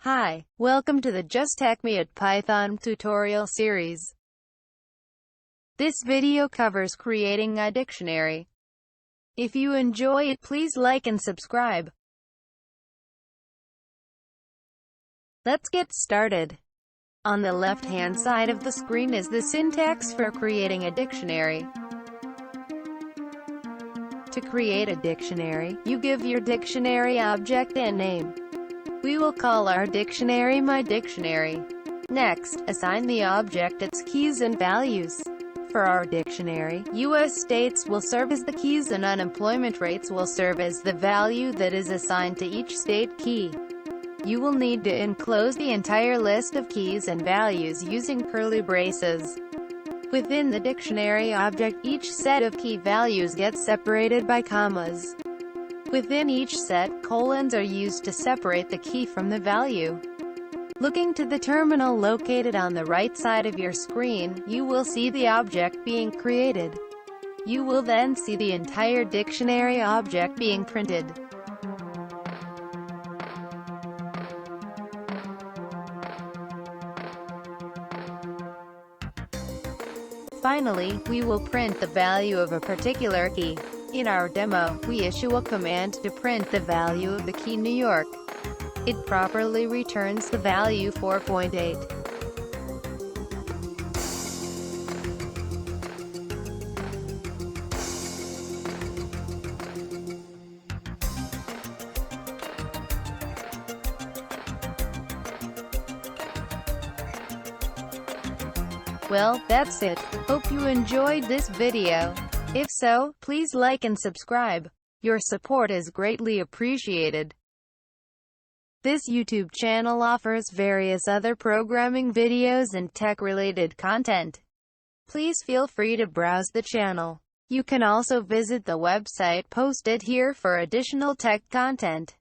Hi, welcome to the Just Hack Me at Python tutorial series. This video covers creating a dictionary. If you enjoy it, please like and subscribe. Let's get started. On the left-hand side of the screen is the syntax for creating a dictionary. To create a dictionary, you give your dictionary object a name. We will call our dictionary My Dictionary. Next, assign the object its keys and values. For our dictionary, U.S. states will serve as the keys and unemployment rates will serve as the value that is assigned to each state key. You will need to enclose the entire list of keys and values using curly braces. Within the dictionary object, each set of key values gets separated by commas. Within each set, colons are used to separate the key from the value. Looking to the terminal located on the right side of your screen, you will see the object being created. You will then see the entire dictionary object being printed. Finally, we will print the value of a particular key. In our demo, we issue a command to print the value of the key New York. It properly returns the value 4.8. Well, that's it. Hope you enjoyed this video. If so, please like and subscribe. Your support is greatly appreciated. This YouTube channel offers various other programming videos and tech-related content. Please feel free to browse the channel. You can also visit the website posted here for additional tech content.